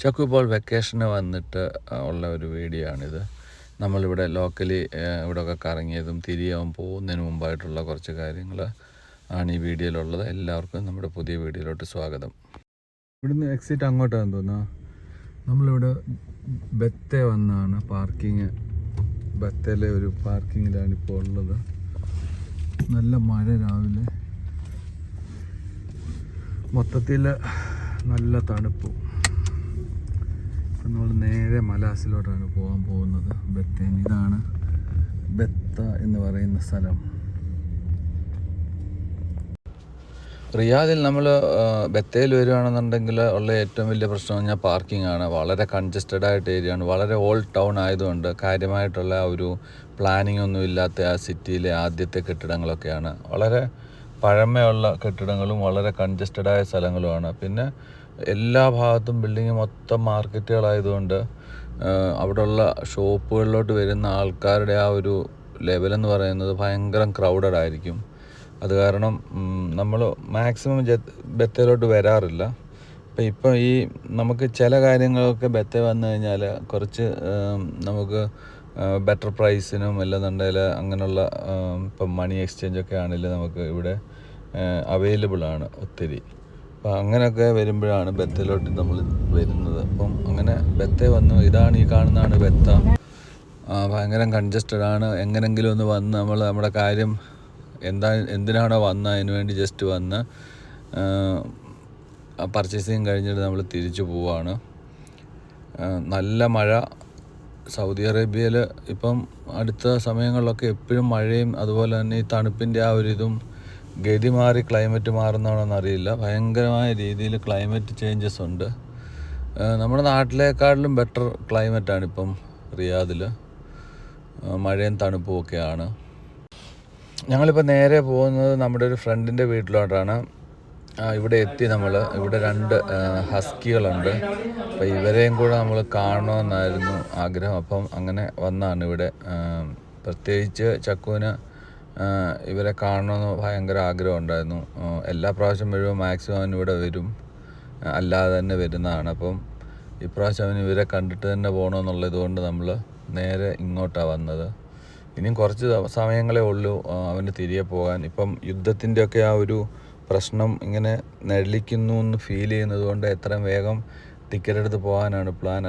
ചക്കു ഇപ്പോൾ വെക്കേഷന് വന്നിട്ട് ഉള്ള ഒരു വീഡിയോ ആണിത്. നമ്മളിവിടെ ലോക്കലി ഇവിടെയൊക്കെ കറങ്ങിയതും തിരിയാൻ പോകുന്നതിന് മുമ്പായിട്ടുള്ള കുറച്ച് കാര്യങ്ങൾ ആണ് ഈ വീഡിയോയിലുള്ളത്. എല്ലാവർക്കും നമ്മുടെ പുതിയ വീഡിയോയിലോട്ട് സ്വാഗതം. ഇവിടുന്ന് എക്സിറ്റ് അങ്ങോട്ടാണെന്ന് തോന്നുന്നു. നമ്മളിവിടെ ബത്തെ വന്നാണ് പാർക്കിങ്. ബത്തയിലെ ഒരു പാർക്കിങ്ങിലാണ് ഇപ്പോൾ ഉള്ളത്. നല്ല മഴ രാവിലെ, മൊത്തത്തിൽ നല്ല തണുപ്പും. നമ്മൾ നേരെ മലാസിലോട്ടാണ് പോകാൻ പോകുന്നത്. ബത്തേൻ, ഇതാണ് ബത്ത എന്ന് പറയുന്ന സ്ഥലം. റിയാദിൽ നമ്മൾ ബത്തേൽ വരികയാണെന്നുണ്ടെങ്കിൽ ഉള്ള ഏറ്റവും വലിയ പ്രശ്നം പറഞ്ഞാൽ പാർക്കിംഗ് ആണ്. വളരെ കൺജസ്റ്റഡ് ആയിട്ട് ഏരിയയാണ്. വളരെ ഓൾഡ് ടൗൺ ആയതുകൊണ്ട് കാര്യമായിട്ടുള്ള ഒരു പ്ലാനിങ് ഒന്നും ഇല്ലാത്ത ആ സിറ്റിയിലെ ആദ്യത്തെ കെട്ടിടങ്ങളൊക്കെയാണ്. വളരെ പഴമയുള്ള കെട്ടിടങ്ങളും വളരെ കൺജസ്റ്റഡായ സ്ഥലങ്ങളുമാണ്. പിന്നെ എല്ലാ ഭാഗത്തും ബിൽഡിങ് മൊത്തം മാർക്കറ്റുകളായതുകൊണ്ട് അവിടെയുള്ള ഷോപ്പുകളിലോട്ട് വരുന്ന ആൾക്കാരുടെ ആ ഒരു ലെവലെന്ന് പറയുന്നത് ഭയങ്കര ക്രൗഡഡ് ആയിരിക്കും. അത് കാരണം നമ്മൾ മാക്സിമം ബത്തേലോട്ട് വരാറില്ല. ഇപ്പം ഈ നമുക്ക് ചില കാര്യങ്ങളൊക്കെ ബത്തേ വന്നു കഴിഞ്ഞാൽ കുറച്ച് നമുക്ക് ബെറ്റർ പ്രൈസിനും അല്ലെന്നുണ്ടെങ്കിൽ അങ്ങനെയുള്ള ഇപ്പം മണി എക്സ്ചേഞ്ചൊക്കെ ആണെങ്കിലും നമുക്ക് ഇവിടെ അവൈലബിളാണ് ഒത്തിരി. അപ്പം അങ്ങനെയൊക്കെ വരുമ്പോഴാണ് ബത്തേലോട്ട് നമ്മൾ വരുന്നത്. അപ്പം അങ്ങനെ ബത്തേ വന്നു. ഇതാണ്, ഈ കാണുന്നതാണ് ബത്ത. ഭയങ്കര കൺജസ്റ്റഡ് ആണ്. എങ്ങനെങ്കിലും ഒന്ന് വന്ന് നമ്മൾ നമ്മുടെ കാര്യം എന്തിനാണോ വന്നത് അതിന് വേണ്ടി ജസ്റ്റ് വന്ന് പർച്ചേസിങ് കഴിഞ്ഞിട്ട് നമ്മൾ തിരിച്ചു പോവാണ്. നല്ല മഴ. സൗദി അറേബ്യയിൽ ഇപ്പം അടുത്ത സമയങ്ങളിലൊക്കെ എപ്പോഴും മഴയും അതുപോലെ തന്നെ ഈ തണുപ്പിൻ്റെ ആ ഒരിതും ഗതി മാറി ക്ലൈമറ്റ് മാറുന്നതാണോന്ന് അറിയില്ല. ഭയങ്കരമായ രീതിയിൽ ക്ലൈമറ്റ് ചേഞ്ചസ് ഉണ്ട്. നമ്മുടെ നാട്ടിലേക്കാളിലും ബെറ്റർ ക്ലൈമറ്റാണ് ഇപ്പം റിയാദിൽ. മഴയും തണുപ്പും ഒക്കെയാണ്. ഞങ്ങളിപ്പോൾ നേരെ പോകുന്നത് നമ്മുടെ ഒരു ഫ്രണ്ടിൻ്റെ വീട്ടിലോട്ടാണ്. ഇവിടെ എത്തി നമ്മൾ. ഇവിടെ 2 ഹസ്കികളുണ്ട്. അപ്പോൾ ഇവരെയും കൂടെ നമ്മൾ കാണണമെന്നായിരുന്നു ആഗ്രഹം. അപ്പം അങ്ങനെ വന്നാണ് ഇവിടെ. പ്രത്യേകിച്ച് ചക്കുവിന് ഇവരെ കാണണമെന്ന് ഭയങ്കര ആഗ്രഹം ഉണ്ടായിരുന്നു. എല്ലാ പ്രാവശ്യം വരുമ്പോൾ മാക്സിമം അവൻ ഇവിടെ വരും, അല്ലാതെ തന്നെ വരുന്നതാണ്. അപ്പം ഇപ്രാവശ്യം അവൻ ഇവരെ കണ്ടിട്ട് തന്നെ പോകണമെന്നുള്ളത് കൊണ്ട് നമ്മൾ നേരെ ഇങ്ങോട്ടാണ് വന്നത്. ഇനിയും കുറച്ച് സമയങ്ങളേ ഉള്ളൂ അവന് തിരികെ പോകാൻ. ഇപ്പം യുദ്ധത്തിൻ്റെയൊക്കെ ആ ഒരു പ്രശ്നം ഇങ്ങനെ നിഴലിക്കുന്നു എന്ന് ഫീൽ ചെയ്യുന്നത് കൊണ്ട് എത്രയും വേഗം ടിക്കറ്റ് എടുത്ത് പോകാനാണ് പ്ലാൻ.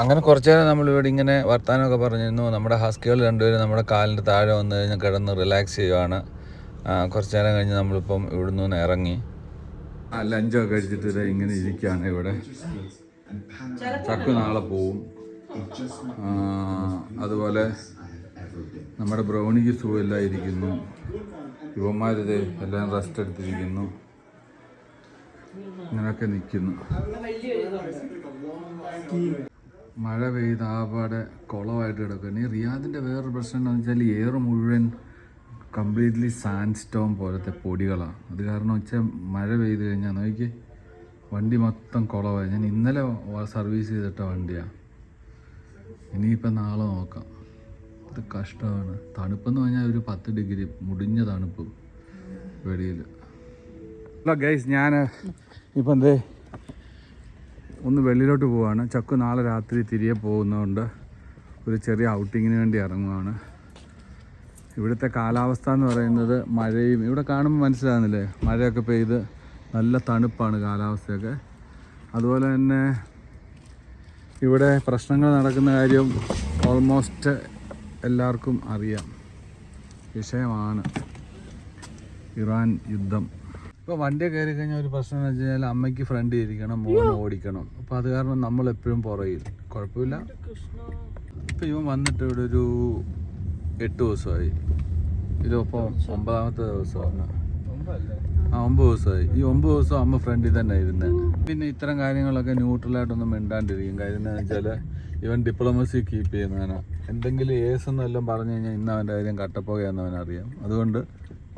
അങ്ങനെ കുറച്ച് നേരം നമ്മളിവിടെ ഇങ്ങനെ വർത്താനമൊക്കെ പറഞ്ഞിരുന്നു. നമ്മുടെ ഹസ്കികൾ 2 പേരും നമ്മുടെ കാലിൻ്റെ താഴെ വന്നു കഴിഞ്ഞാൽ കിടന്ന് റിലാക്സ് ചെയ്യുവാണ്. കുറച്ച് നേരം കഴിഞ്ഞ് നമ്മളിപ്പം ഇവിടെ നിന്ന് ഇറങ്ങി ലഞ്ചൊക്കെ കഴിച്ചിട്ട് ഇങ്ങനെ ഇരിക്കുകയാണ് ഇവിടെ. ചക്കു നാളെ പോവും. അതുപോലെ നമ്മുടെ ബ്രൗണിക്ക് സുഖമെല്ലാം ഇരിക്കുന്നു. യുവന്മാരിത് എല്ലാം റെസ്റ്റ് എടുത്തിരിക്കുന്നു. ഇങ്ങനെയൊക്കെ നിൽക്കുന്നു. മഴ പെയ്ത് ആപാടെ കുളമായിട്ട് കിടക്കുകയാണ്. ഈ റിയാദിൻ്റെ വേറൊരു പ്രശ്നം എന്താണെന്ന് വെച്ചാൽ എയർ മുഴുവൻ കംപ്ലീറ്റ്ലി സാൻഡ് സ്റ്റോൺ പോലത്തെ പൊടികളാണ്. അത് കാരണം വെച്ചാൽ മഴ പെയ്ത് കഴിഞ്ഞാൽ നോക്കി വണ്ടി മൊത്തം കുളമായി. ഞാൻ ഇന്നലെ സർവീസ് ചെയ്തിട്ട വണ്ടിയാണ്. ഇനിയിപ്പം നാളെ നോക്കാം. ഇത് കഷ്ടമാണ്. തണുപ്പെന്ന് പറഞ്ഞാൽ ഒരു 10 ഡിഗ്രി മുടിഞ്ഞ തണുപ്പ് വെളിയിൽ. ഹലോ ഗൈസ്, ഞാൻ ഇപ്പം ഒന്ന് വെളിയിലോട്ട് പോവാണ്. ചക്കു നാളെ രാത്രി തിരികെ പോകുന്നതുകൊണ്ട് ഒരു ചെറിയ ഔട്ടിങ്ങിന് വേണ്ടി ഇറങ്ങുവാണ്. ഇവിടുത്തെ കാലാവസ്ഥ എന്ന് പറയുന്നത് മഴയും, ഇവിടെ കാണുമ്പോൾ മനസ്സിലാകുന്നില്ലേ, മഴയൊക്കെ പെയ്ത് നല്ല തണുപ്പാണ് കാലാവസ്ഥയൊക്കെ. അതുപോലെ തന്നെ ഇവിടെ പ്രശ്നങ്ങൾ നടക്കുന്ന കാര്യം ഓൾമോസ്റ്റ് എല്ലാവർക്കും അറിയാം. വിഷയമാണ് ഇറാൻ യുദ്ധം. ഇപ്പോൾ വണ്ടി കയറി കഴിഞ്ഞാൽ ഒരു പ്രശ്നം എന്ന് വെച്ച് കഴിഞ്ഞാൽ അമ്മയ്ക്ക് ഫ്രണ്ടിൽ ഇരിക്കണം, മോനെ ഓടിക്കണം. അപ്പോൾ അത് കാരണം നമ്മളെപ്പോഴും പുറകിൽ. കുഴപ്പമില്ല. ഇപ്പോൾ ഇവൻ വന്നിട്ട് ഇവിടെ ഒരു 8 ദിവസമായി. ഇതിപ്പോൾ 9ാമത്തെ ദിവസമാണ്. 9 ദിവസമായി. ഈ 9 ദിവസം അമ്മ ഫ്രണ്ടിൽ തന്നെ ഇരുന്നത്. പിന്നെ ഇത്തരം കാര്യങ്ങളൊക്കെ ന്യൂട്രലായിട്ടൊന്നും മിണ്ടാണ്ടിരിക്കും. കാര്യം എന്താണെന്ന് വെച്ചാൽ ഇവൻ ഡിപ്ലോമസി കീപ്പ് ചെയ്യുന്നവനാണ്. എന്തെങ്കിലും എന്നെല്ലാം പറഞ്ഞു കഴിഞ്ഞാൽ ഇന്ന് അവൻ്റെ കാര്യം കട്ടപ്പോകയെന്നവനറിയാം. അതുകൊണ്ട്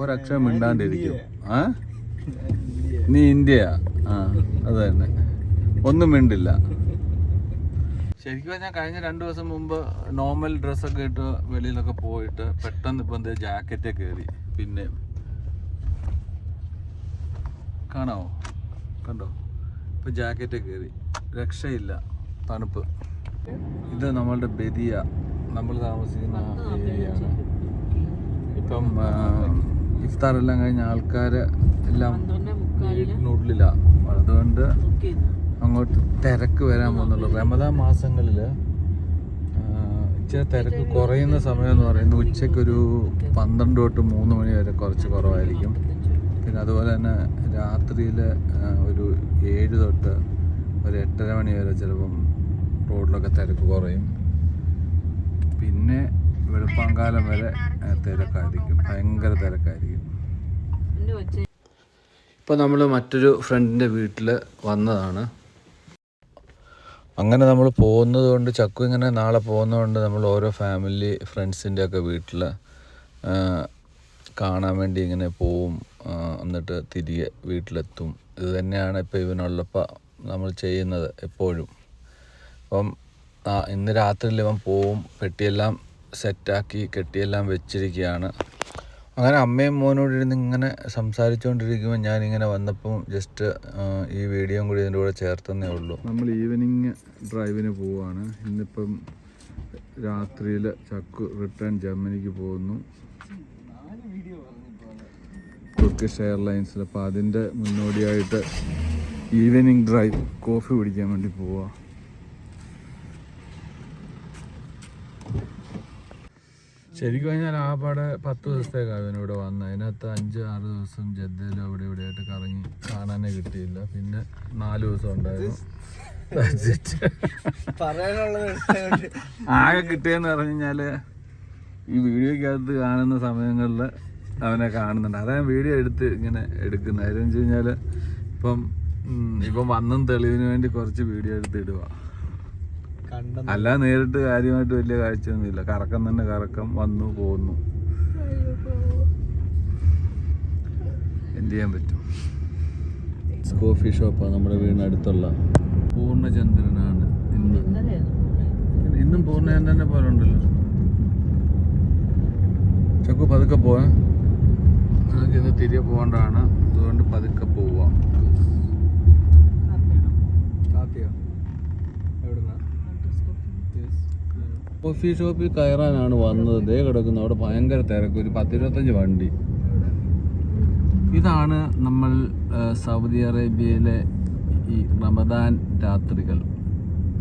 ഒരക്ഷരം മിണ്ടാണ്ടിരിക്കും. നീ ഇന്ത്യയാ? അത് തന്നെ, ഒന്നും മിണ്ടില്ല. ശരിക്കും പറഞ്ഞാൽ കഴിഞ്ഞ 2 ദിവസം മുമ്പ് നോർമൽ ഡ്രസ്സൊക്കെ ഇട്ട് വെളിയിലൊക്കെ പോയിട്ട് പെട്ടെന്ന് ഇപ്പം ജാക്കറ്റ് കയറി. പിന്നെ കാണാമോ, കണ്ടോ, ഇപ്പം ജാക്കറ്റ് കയറി. രക്ഷയില്ല തണുപ്പ്. ഇത് നമ്മളുടെ ബദിയ, നമ്മൾ താമസിക്കുന്ന ഏരിയയാണ്. ഇപ്പം ഇഫ്താർ എല്ലാം കഴിഞ്ഞ ആൾക്കാർ എല്ലാം വീട്ടിനുള്ളിലാണ്. അതുകൊണ്ട് അങ്ങോട്ട് തിരക്ക് വരാൻ പോകുന്നുള്ളൂ. റമദാൻ മാസങ്ങളിൽ ഇച്ചിരി തിരക്ക് കുറയുന്ന സമയം എന്ന് പറയുന്നത് ഉച്ചയ്ക്കൊരു 12 തൊട്ട് 3 മണി വരെ കുറച്ച് കുറവായിരിക്കും. പിന്നെ അതുപോലെ തന്നെ രാത്രിയിൽ ഒരു 7 തൊട്ട് ഒരു 8:30 മണി വരെ ചിലപ്പം റോഡിലൊക്കെ തിരക്ക് കുറയും. പിന്നെ വെളുപ്പാങ്കാലം വരെ തിരക്കായിരിക്കും, ഭയങ്കര തിരക്കായിരിക്കും. ഇപ്പോൾ നമ്മൾ മറ്റൊരു ഫ്രണ്ടിൻ്റെ വീട്ടിൽ വന്നതാണ്. അങ്ങനെ നമ്മൾ പോകുന്നത് കൊണ്ട്, ചക്കു ഇങ്ങനെ നാളെ പോകുന്നതുകൊണ്ട് നമ്മൾ ഓരോ ഫാമിലി ഫ്രണ്ട്സിൻ്റെ ഒക്കെ വീട്ടിൽ കാണാൻ വേണ്ടി ഇങ്ങനെ പോവും. എന്നിട്ട് തിരികെ വീട്ടിലെത്തും. ഇത് തന്നെയാണ് ഇപ്പോൾ ഇവനുള്ളപ്പോൾ നമ്മൾ ചെയ്യുന്നത് എപ്പോഴും. അപ്പം ഇന്ന് രാത്രിയിൽ ഇവൻ പോവും. പെട്ടിയെല്ലാം സെറ്റാക്കി കെട്ടിയെല്ലാം വെച്ചിരിക്കുകയാണ്. അങ്ങനെ അമ്മയും മോനോട് ഇരുന്ന് ഇങ്ങനെ സംസാരിച്ചുകൊണ്ടിരിക്കുമ്പോൾ ഞാനിങ്ങനെ വന്നപ്പം ജസ്റ്റ് ഈ വീഡിയോയും കൂടി ഇതിൻ്റെ കൂടെ ചേർത്തന്നേ ഉള്ളൂ. നമ്മൾ ഈവനിങ് ഡ്രൈവിന് പോവുകയാണ്. ഇന്നിപ്പം രാത്രിയിൽ ചക്കു റിട്ടേൺ ജർമ്മനിക്ക് പോകുന്നു, തുർക്കിഷ് എയർലൈൻസിൽ. അപ്പോൾ അതിൻ്റെ മുന്നോടിയായിട്ട് ഈവനിങ് ഡ്രൈവ് കോഫി കുടിക്കാൻ വേണ്ടി പോവുക. ശരിക്കും കഴിഞ്ഞാൽ ആപാടെ 10 ദിവസത്തേക്കാണ് ഇവനിവിടെ വന്നത്. അതിനകത്ത് 5-6 ദിവസം ജദ്ദയിലും അവിടെ ഇവിടെയായിട്ട് കറങ്ങി, കാണാനേ കിട്ടിയില്ല. പിന്നെ 4 ദിവസം ഉണ്ടായിരുന്നു. ആകെ കിട്ടിയെന്ന് പറഞ്ഞു കഴിഞ്ഞാൽ ഈ വീഡിയോക്കകത്ത് കാണുന്ന സമയങ്ങളിൽ അവനെ കാണുന്നുണ്ട്. അതാണ് വീഡിയോ ഇങ്ങനെ എടുക്കുന്നത്. അതെന്ന് വെച്ച് കഴിഞ്ഞാൽ ഇപ്പം വന്നും തെളിവിന് വേണ്ടി കുറച്ച് വീഡിയോ എടുത്ത് ഇടുക. അല്ല നേരിട്ട് കാര്യമായിട്ട് വലിയ കാഴ്ചയൊന്നുമില്ല. കറക്കം തന്നെ കറക്കം, വന്നു പോകുന്നു. എന്ത് ചെയ്യാൻ പറ്റും. കോഫി ഷോപ്പാണ് നമ്മുടെ വീടിനടുത്തുള്ള. പൂർണ്ണചന്ദ്രനാണ് ഇന്നും പൂർണ്ണചന്ദ്രനെ പോലെ ഉണ്ടല്ലോ. ചക്കു പതുക്കെ പോവാ, നമുക്ക് ഇന്ന് തിരികെ പോകേണ്ടതാണ്. അതുകൊണ്ട് പതുക്കെ പോവാം. കോഫി ഷോപ്പിൽ കയറാനാണ് വന്നത്. ദേ കിടക്കുന്നു അവിടെ ഭയങ്കര തിരക്ക്. ഒരു 10-25 വണ്ടി. ഇതാണ് നമ്മൾ സൗദി അറേബ്യയിലെ ഈ റമദാൻ രാത്രികൾ.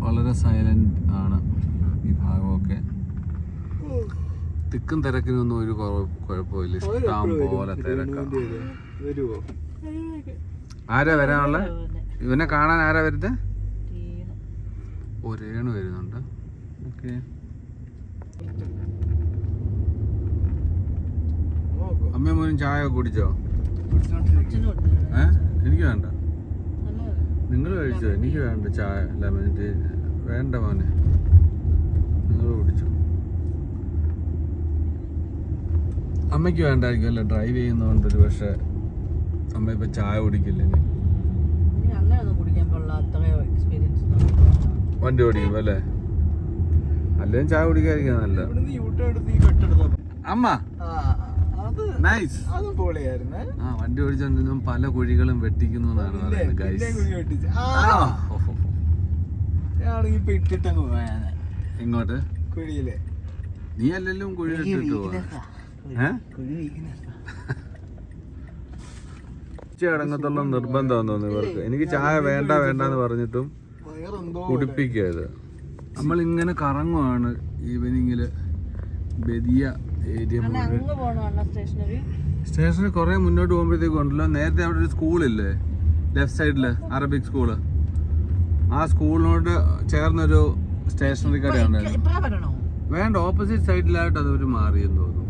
വളരെ സൈലന്റ് ആണ് ഈ ഭാഗമൊക്കെ. തിക്കും തിരക്കിനൊന്നും ഒരു കുഴപ്പമില്ല. ഇഷ്ടം പോലെ തിരക്കാണ്. ആരാ വരാനുള്ള? ഇവനെ കാണാൻ ആരാ വരുന്നത്? ഒരേണ് വരുന്നുണ്ട്. ഓക്കെ, അമ്മ മോനും ചായ കുടിച്ചോ? എനിക്ക് വേണ്ട, നിങ്ങൾ കഴിച്ചോ? എനിക്ക് വേണ്ട ചായ. ലെമൺ ടീ വേണ്ട മോനെ, നിങ്ങൾ കുടിച്ചോ. അമ്മയ്ക്ക് വേണ്ടായിരിക്കും അല്ലേ? ഡ്രൈവ് ചെയ്യുന്നതുകൊണ്ട് ഒരു പക്ഷെ അമ്മ ഇപ്പൊ ചായ കുടിക്കില്ല. വണ്ടി ഓടിക്കും അല്ലേ? അല്ലെങ്കിൽ ചായ കുടിക്കാതിരിക്കാൻ നല്ല. അമ്മ നൈസ്. വണ്ടി ഓടിച്ചോണ്ടിരുന്ന പല കുഴികളും വെട്ടിക്കുന്നു എന്നാണ് പറയുന്നത്. ഇങ്ങോട്ട് കുഴിയില് നീ അല്ലെങ്കിലും കുഴി ഇട്ടിട്ട് പോവാ. അടങ്ങത്തുള്ള നിർബന്ധമാണെന്ന് തോന്നുന്നു ഇവർക്ക്. എനിക്ക് ചായ വേണ്ട വേണ്ടെന്ന് പറഞ്ഞിട്ടും കുടിപ്പിക്കത്. നമ്മളിങ്ങനെ കറങ്ങുവാണ് ഈവനിങ്ങില് ബദിയ ഏരിയ. സ്റ്റേഷനിൽ കുറെ മുന്നോട്ട് പോകുമ്പോഴത്തേക്കും ഉണ്ടല്ലോ. നേരത്തെ അവിടെ ഒരു സ്കൂളില്ലേ ലെഫ്റ്റ് സൈഡില്, അറബിക് സ്കൂള്. ആ സ്കൂളിനോട് ചേർന്നൊരു സ്റ്റേഷനറി കട ഉണ്ടായിരുന്നു. വേണ്ട, ഓപ്പോസിറ്റ് സൈഡിലായിട്ട് അതൊരു മാറിയെന്ന് തോന്നുന്നു.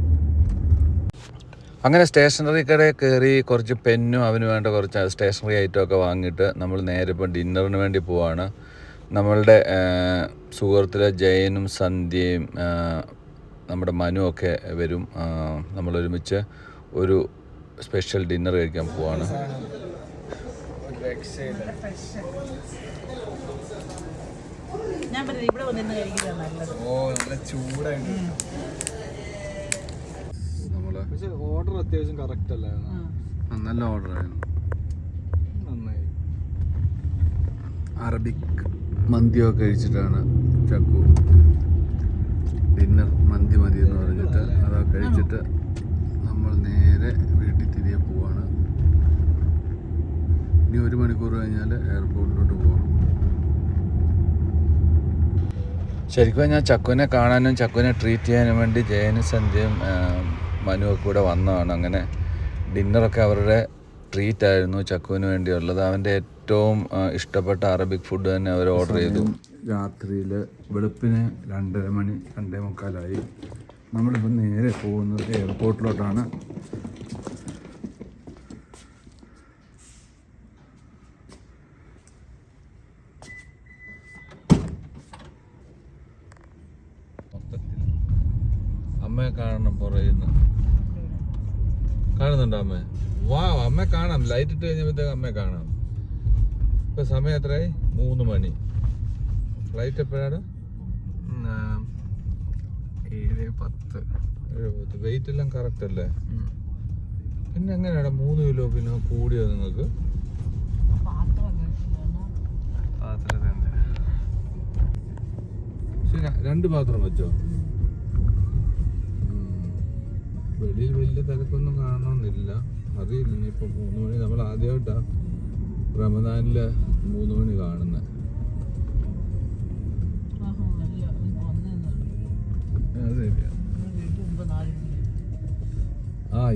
അങ്ങനെ സ്റ്റേഷനറി കടയിൽ കയറി കുറച്ച് പെന്നും അവന് വേണ്ട കുറച്ച് സ്റ്റേഷനറി ഐറ്റം ഒക്കെ വാങ്ങിയിട്ട് നമ്മൾ നേരെ ഇപ്പം ഡിന്നറിന് വേണ്ടി പോവാണ്. നമ്മളുടെ സുഹൃത്തിലെ ജയനും സന്ധ്യയും നമ്മുടെ മനു ഒക്കെ വരും. നമ്മളൊരുമിച്ച് ഒരു സ്പെഷ്യൽ ഡിന്നർ കഴിക്കാൻ പോവാണ്. ഓർഡർ അത്യാവശ്യം കറക്റ്റ് അല്ലായിരുന്നു. നല്ല ഓർഡർ ആയിരുന്നു. നന്നായി. അറബിക് മന്തിയൊക്കെ കഴിച്ചിട്ടാണ് ചക്കു ഡിന്നർ മന്തി മതി എന്ന് പറഞ്ഞിട്ട് അതൊക്കെ കഴിച്ചിട്ട് നമ്മൾ നേരെ വീട്ടിൽ തിരികെ പോവാണ്. ഇനി 1 മണിക്കൂർ കഴിഞ്ഞാൽ എയർപോർട്ടിലോട്ട് പോകണം. ശരിക്കും ഞാൻ ചക്കുവിനെ കാണാനും ചക്കുവിനെ ട്രീറ്റ് ചെയ്യാനും വേണ്ടി ജയനും സന്ധ്യയും മനുവൊക്കെ കൂടെ വന്നതാണ്. അങ്ങനെ ഡിന്നറൊക്കെ അവരുടെ ട്രീറ്റ് ആയിരുന്നു ചക്കുവിന് വേണ്ടിയുള്ളത്. അവൻ്റെ ഏറ്റവും ഇഷ്ടപ്പെട്ട അറബിക് ഫുഡ് തന്നെ അവർ ഓർഡർ ചെയ്തു. രാത്രിയിൽ വെളുപ്പിന് 2:30 മണി 2:45 നമ്മളിപ്പോൾ നേരെ പോകുന്നത് എയർപോർട്ടിലോട്ടാണ്. അമ്മയെ കാണണം പുറയുന്നു. കാണുന്നുണ്ടോ അമ്മ? വാ, അമ്മയെ കാണാം. ലൈറ്റ് ഇട്ട് കഴിഞ്ഞപ്പോഴത്തേക്ക് അമ്മയെ കാണാം. ഇപ്പൊ സമയം എത്രയായി? 3 മണി. ഫ്ലൈറ്റ് എപ്പോഴാണ്? 7:10. വെയിറ്റ് എല്ലാം കറക്റ്റ് അല്ലേ? പിന്നെ എങ്ങനെയാണ് 3 കിലോ പിന്നെ കൂടിയോ നിങ്ങൾക്ക്? ശരി, 2 പാത്രം വെച്ചോ? വെളിയിൽ വലിയ തിരക്കൊന്നും കാണണമെന്നില്ല. അറിയില്ല ഇനിയിപ്പോൾ 3 മണി. നമ്മൾ ആദ്യമായിട്ടാ റമദാനില് 3 മണി കാണുന്നത്.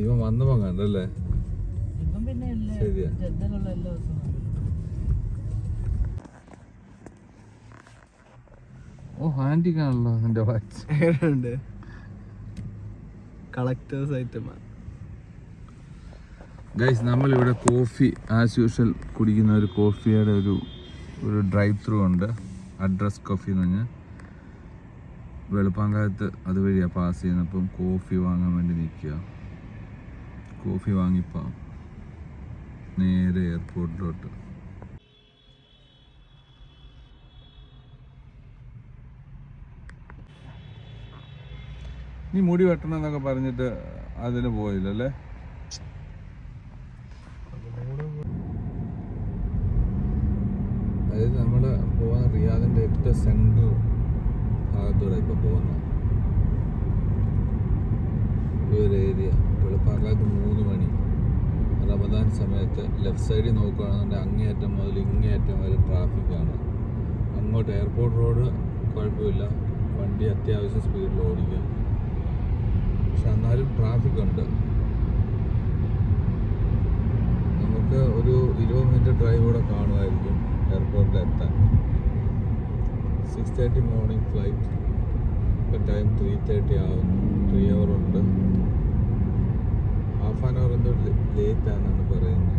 ഇവൻ വന്നപ്പോ കണ്ടല്ലേ? ശരിയാ. ഓ, ആന്റിക്കാണല്ലോ എന്റെ വാച്ച്. കളക്ടേഴ്സ് ഐറ്റമാണ് ഗൈസ്. നമ്മളിവിടെ കോഫി ആസ് യൂഷ്വൽ കുടിക്കുന്ന ഒരു കോഫിയുടെ ഒരു ഡ്രൈവ് ത്രൂ ഉണ്ട്. അഡ്രസ് കോഫി എന്ന് പറഞ്ഞാൽ വെളുപ്പാങ്കാലത്ത് അതുവഴിയാണ് പാസ് ചെയ്യുന്നത്. അപ്പം കോഫി വാങ്ങാൻ വേണ്ടി നിൽക്കുക. കോഫി വാങ്ങിപ്പോൾ നേരെ എയർപോർട്ടിലോട്ട്. നീ മുടി വെട്ടണം എന്നൊക്കെ പറഞ്ഞിട്ട് അതിന് പോയില്ലല്ലേ? അതായത് നമ്മൾ പോകുന്ന റിയാദിൻ്റെ ഏറ്റവും സെൻട്രൽ ഭാഗത്തൂടെ ഇപ്പോൾ പോകുന്നത് ഒരു ഏരിയ. വെളുപ്പാങ്കാലത്ത് 3 മണി റമദാൻ സമയത്ത് ലെഫ്റ്റ് സൈഡിൽ നോക്കുകയാണെന്നുണ്ടെങ്കിൽ അങ്ങേയറ്റം മുതൽ ഇങ്ങേയറ്റം വരെ ട്രാഫിക്കാണ്. അങ്ങോട്ട് എയർപോർട്ട് റോഡ് കുഴപ്പമില്ല, വണ്ടി അത്യാവശ്യം സ്പീഡിൽ ഓടിക്കാം. പക്ഷെ എന്നാലും ട്രാഫിക് ഉണ്ട്. നമുക്ക് ഒരു 20 മിനിറ്റ് ഡ്രൈവ് കൂടെ കാണുമായിരിക്കും എയർപോർട്ടിൽ എത്താൻ. 6:30 മോർണിംഗ് ഫ്ലൈറ്റ്. ഇപ്പം ടൈം 3:30 ആവുന്നു. 3 hour ഉണ്ട്. ഹാഫ് ആൻ അവർ എന്തോ ലേറ്റ് ആണെന്നാണ് പറയുന്നത്.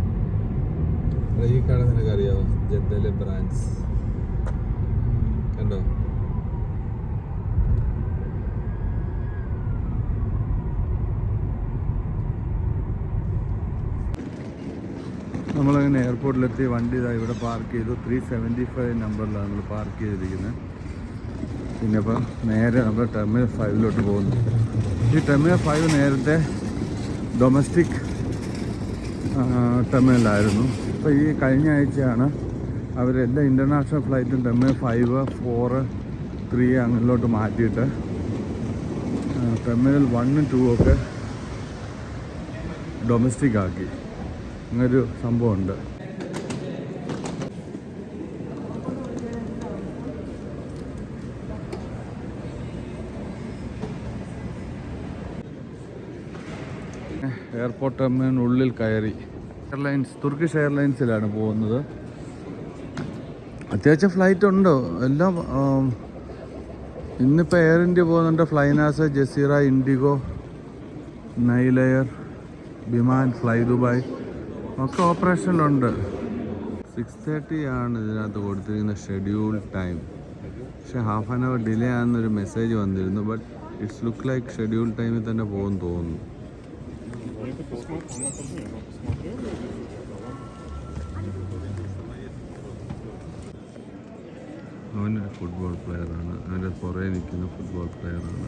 ഈ കട നിനക്കറിയാമോ? ജദ്ദയിലെ ബ്രാഞ്ച് കണ്ടോ? നമ്മളങ്ങനെ എയർപോർട്ടിലെത്തി. വണ്ടി ഇതാ ഇവിടെ പാർക്ക് ചെയ്തു. 375 നമ്പറിലാണ് നമ്മൾ പാർക്ക് ചെയ്തിരിക്കുന്നത്. പിന്നെ ഇപ്പോൾ നേരെ നമ്മൾ ടെർമിനൽ 5 പോകുന്നു. ഈ ടെർമിനൽ 5 നേരത്തെ ഡൊമസ്റ്റിക് ടെർമിനലായിരുന്നു. ഇപ്പോൾ ഈ കഴിഞ്ഞ ആഴ്ചയാണ് അവരെല്ലാ ഇൻ്റർനാഷണൽ ഫ്ലൈറ്റും ടെർമിനൽ 5, 4, 3 അങ്ങനെയോട്ട് മാറ്റിയിട്ട് ടെർമിനൽ 1, 2 ഒക്കെ ഡൊമസ്റ്റിക് ആക്കി. അങ്ങനൊരു സംഭവമുണ്ട്. എയർപോർട്ട് ടെർമിനലിനുള്ളിൽ കയറി. തുർക്കിഷ് എയർലൈൻസിലാണ് പോകുന്നത്. അത്യാവശ്യം ഫ്ലൈറ്റ് ഉണ്ട് എല്ലാം. ഇന്നിപ്പോൾ എയർ ഇന്ത്യ പോകുന്നുണ്ട്, flynas, Jazeera, IndiGo, Nile Air, വിമാൻ, ഫ്ലൈ ദുബായ് ഒക്കെ ഓപ്പറേഷനിലുണ്ട്. 6:30 ആണ് ഇതിനകത്ത് കൊടുത്തിരിക്കുന്ന ഷെഡ്യൂൾ ടൈം. പക്ഷേ ഹാഫ് ആൻ അവർ ഡിലേ ആണെന്നൊരു മെസ്സേജ് വന്നിരുന്നു. But it's look like schedule ടൈമിൽ തന്നെ പോകുമെന്ന് തോന്നുന്നു. അവനൊരു ഫുട്ബോൾ പ്ലെയറാണ്. അവൻ്റെ പുറകെ നിൽക്കുന്ന ഫുട്ബോൾ പ്ലെയറാണ്.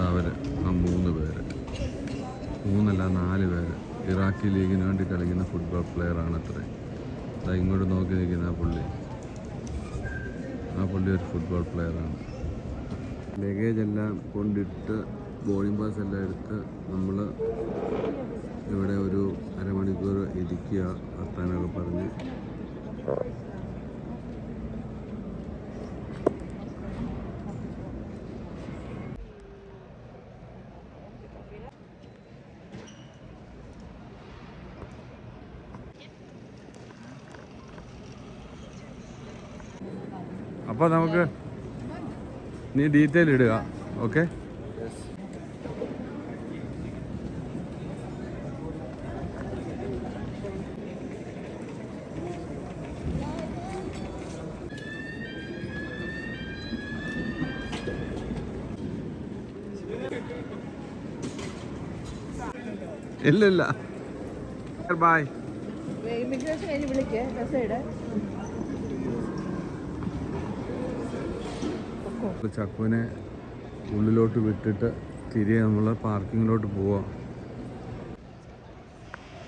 അവർ 3 പേര്, 3 അല്ല 4 പേര് ഇറാഖി ലീഗിന് വേണ്ടി കളിക്കുന്ന ഫുട്ബോൾ പ്ലെയറാണ് അത്രേ. ഇങ്ങോട്ട് നോക്കി നിൽക്കുന്ന ആ പുള്ളി ഒരു ഫുട്ബോൾ പ്ലെയറാണ്. ലഗേജ് എല്ലാം കൊണ്ടിട്ട് ബോർഡിംഗ് പാസ് എല്ലാം എടുത്ത് നമ്മൾ ഇവിടെ ഒരു അരമണിക്കൂർ ഇരിക്കുക, വർത്താനമൊക്കെ പറഞ്ഞ്. അപ്പോൾ നമുക്ക് നീ ഡീറ്റെയിൽ ഇടുക. ഓക്കെ, ഇല്ല ബൈ. ഇമിഗ്രേഷൻ കഴിഞ്ഞ് വിളിക്കേ രസയുടെ ചക്കുവിനെ ഉള്ളിലോട്ട് വിട്ടിട്ട് തിരികെ നമ്മൾ പാർക്കിങ്ങിലോട്ട് പോവാം.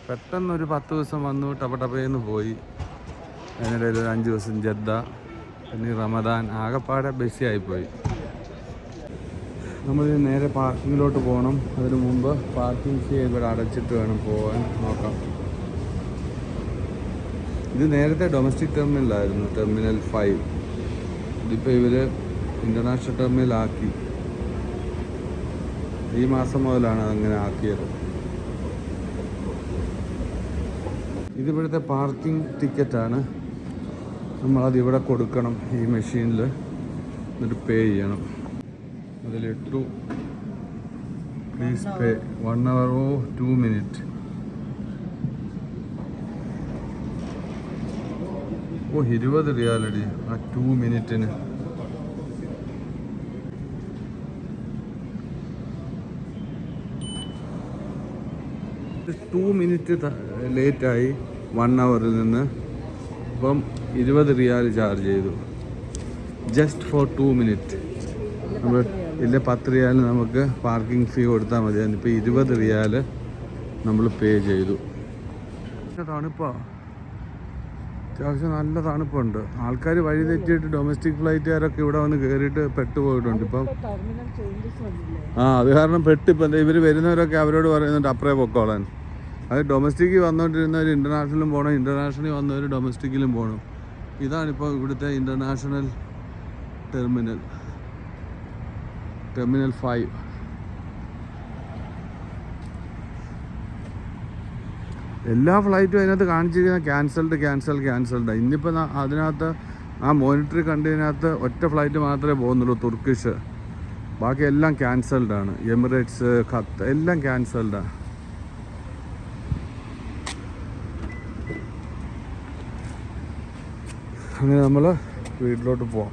പെട്ടെന്നൊരു 10 ദിവസം വന്നു, ടപ്പേന്ന് പോയി. അതിനിടയിൽ ഒരു 5 ദിവസം ജദ്ദ, പിന്നെ റമദാൻ, ആകെപ്പാടെ ബിസി ആയിപ്പോയി. നമ്മൾ നേരെ പാർക്കിങ്ങിലോട്ട് പോകണം. അതിനു മുമ്പ് പാർക്കിംഗ് ഫീ ഇവിടെ അടച്ചിട്ട് വേണം പോകാൻ. നോക്കാം. ഇത് നേരത്തെ ഡൊമസ്റ്റിക് ടെർമിനലായിരുന്നു, ടെർമിനൽ 5. ഇതിപ്പോൾ ഇവർ ഇൻ്റർനാഷണൽ ടെർമിനലാക്കി. ഈ മാസം മുതലാണ് അതങ്ങനെ ആക്കിയത്. ഇതിവിടുത്തെ പാർക്കിംഗ് ടിക്കറ്റാണ്. നമ്മളത് ഇവിടെ കൊടുക്കണം, ഈ മെഷീനിൽ, എന്നിട്ട് പേ ചെയ്യണം. അതിലിട്ടു please pay 1 hour or 2 minutes. ഓ 20 റിയാലടി ആ 2 മിനിറ്റിന്. ടു മിനിറ്റ് ലേറ്റായി 1 hour നിന്ന്. അപ്പം 20 റിയാൽ ചാർജ് ചെയ്തു, ജസ്റ്റ് ഫോർ 2 മിനിറ്റ്. നമ്മൾ ഇല്ല 10 റിയാൽ നമുക്ക് പാർക്കിംഗ് ഫീ കൊടുത്താൽ മതി. അതിനിപ്പോൾ 20 റിയാൽ നമ്മൾ പേ ചെയ്തു. തണുപ്പാണ്, അത്യാവശ്യം നല്ല തണുപ്പുണ്ട്. ആൾക്കാർ വഴി തെറ്റിയിട്ട് ഡൊമസ്റ്റിക് ഫ്ലൈറ്റുകാരൊക്കെ ഇവിടെ വന്ന് കയറിയിട്ട് പെട്ടുപോയിട്ടുണ്ട്. ഇപ്പം അത് കാരണം ഇപ്പം ഇവർ വരുന്നവരൊക്കെ അവരോട് പറയുന്നുണ്ട് അപ്പുറേ പൊക്കോളാൻ. അത് ഡൊമസ്റ്റിക്കിൽ വന്നുകൊണ്ടിരുന്നവർ ഇൻ്റർനാഷണലും പോകണം, ഇൻ്റർനാഷണലിൽ വന്നവർ ഡൊമസ്റ്റിക്കിലും പോകണം. ഇതാണിപ്പോൾ ഇവിടുത്തെ ഇൻ്റർനാഷണൽ ടെർമിനൽ 5. എല്ലാ ഫ്ലൈറ്റും അതിനകത്ത് കാണിച്ചിരിക്കുന്ന ക്യാൻസൽഡ്. ഇന്നിപ്പോൾ അതിനകത്ത് ആ മോണിറ്ററി കണ്ടതിനകത്ത് ഒറ്റ ഫ്ലൈറ്റ് മാത്രമേ പോകുന്നുള്ളൂ, തുർക്കിഷ്. ബാക്കി എല്ലാം ക്യാൻസൽഡാണ്. എമിറേറ്റ്സ്, ഖത്തർ എല്ലാം ക്യാൻസൽഡാണ്. അങ്ങനെ നമ്മൾ വീട്ടിലോട്ട് പോവാം.